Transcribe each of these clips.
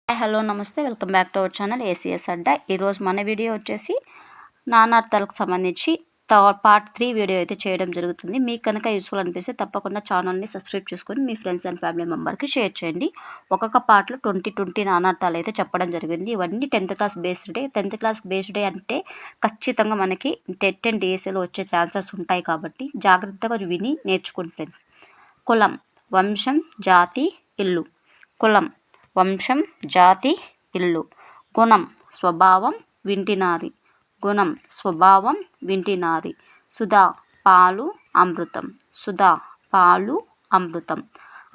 Hello నమస్తే, welcome back to our channel ACS అడ్డా. ఈరోజు మన వీడియో వచ్చేసి నానార్థాలకు సంబంధించి పార్ట్ 3 వీడియో అయితే చేయడం జరుగుతుంది. మీకు కనుక యూస్ఫుల్ అనిపిస్తే తప్పకుండా ఛానల్ని సబ్స్క్రైబ్ చేసుకొని మీ ఫ్రెండ్స్ అండ్ ఫ్యామిలీ మెంబర్కి షేర్ చేయండి. ఒక్కొక్క పార్ట్లో 20 నానార్థాలు అయితే చెప్పడం జరిగింది. ఇవన్నీ 10th class based day. 10th class based day అంటే ఖచ్చితంగా మనకి టెట్ అండ్ డిఎస్ఏలో వచ్చే ఛాన్సెస్ ఉంటాయి కాబట్టి జాగ్రత్తగా విని నేర్చుకుంటుంది. కులం, వంశం, జాతి, ఇల్లు. కులం, వంశం, జాతి, ఇల్లు. గుణం, స్వభావం, వింటినారి. గుణం, స్వభావం, వింటినారి. సుధా, పాలు, అమృతం. సుధా, పాలు, అమృతం.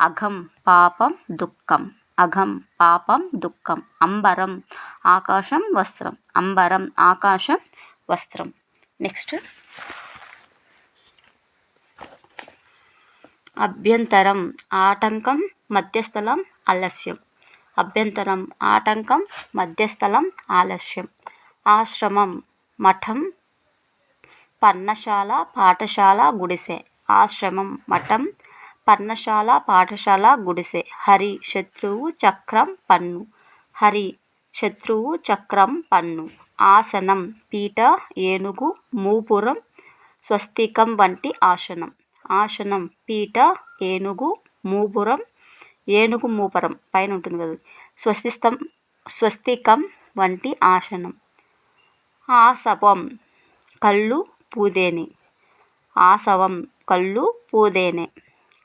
అఘం, పాపం, దుఃఖం. అఘం, పాపం, దుఃఖం. అంబరం, ఆకాశం, వస్త్రం. అంబరం, ఆకాశం, వస్త్రం. నెక్స్ట్ అభ్యంతరం, ఆటంకం, మధ్యస్థలం, ఆలస్యం. అభ్యంతరం, ఆటంకం, మధ్యస్థలం, ఆలస్యం. ఆశ్రమం, మఠం, పర్ణశాల, పాఠశాల, గుడిసె. ఆశ్రమం, మఠం, పర్ణశాల, పాఠశాల, గుడిసె. హరి, శత్రువు, చక్రం, పన్ను. హరి, శత్రువు, చక్రం, పన్ను. ఆసనం, పీట, ఏనుగు, మూపురం, స్వస్తికం వంటి ఆసనం. ఆసనం, పీట, ఏనుగు, మూపురం. ఏనుగు మూపురం పైన ఉంటుంది కదా. స్వస్తికం వంటి ఆసనం. ఆసవం, కళ్ళు, పూదేని. ఆసవం, కళ్ళు, పూదేనే.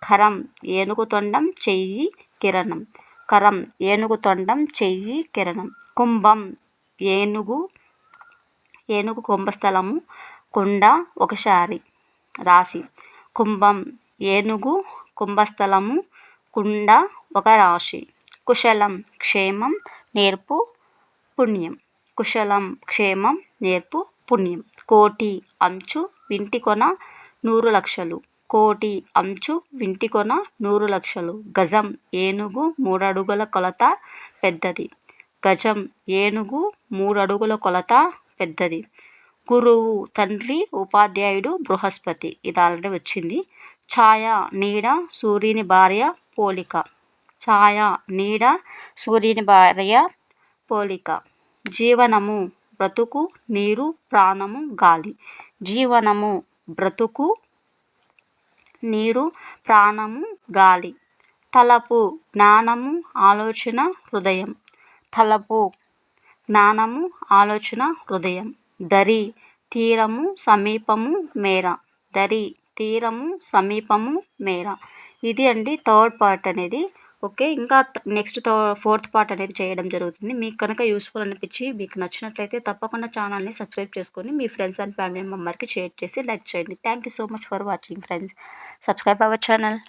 కరం, ఏనుగు తొండం, చెయ్యి, కిరణం. కరం, ఏనుగు తొండం, చెయ్యి, కిరణం. కుంభం, ఏనుగు కుంభస్థలము, కుండ, ఒకసారి రాశి. కుంభం, ఏనుగు కుంభస్థలము, కుండ, ఒక రాశి. కుశలం, క్షేమం, నేర్పు, పుణ్యం. కుశలం, క్షేమం, నేర్పు, పుణ్యం. కోటి, అంచు, వింటికొన, 100 లక్షలు. కోటి, అంచు, వింటికొన, 100 లక్షలు. గజం, ఏనుగు 3 అడుగుల కొలత, పెద్దది. గజం, ఏనుగు 3 అడుగుల కొలత, పెద్దది. గురువు, తండ్రి, ఉపాధ్యాయుడు, బృహస్పతి. ఇది ఆల్రెడీ వచ్చింది. ఛాయ, నీడ, సూర్యుని భార్య, పోలిక. ఛాయ, నీడ, సూర్యుని భార్య, పోలిక. జీవనము, బ్రతుకు, నీరు, ప్రాణము, గాలి. జీవనము, బ్రతుకు, నీరు, ప్రాణము, గాలి. తలపు, జ్ఞానము, ఆలోచన, హృదయం. తలపు, జ్ఞానము, ఆలోచన, హృదయం. దరి, తీరము, సమీపము, మేర. దరి, తీరము, సమీపము, మేర. ఇది అండి థర్డ్ పార్ట్ అనేది. ఓకే, ఇంకా నెక్స్ట్ 4th పార్ట్ అనేది చేయడం జరుగుతుంది. మీకు కనుక యూస్ఫుల్ అనిపించి మీకు నచ్చినట్లయితే తప్పకుండా ఛానల్ని సబ్స్క్రైబ్ చేసుకొని మీ ఫ్రెండ్స్ అండ్ ఫ్యామిలీ మెంబర్కి షేర్ చేసి లైక్ చేయండి. Thank you so much for watching friends. Subscribe our channel.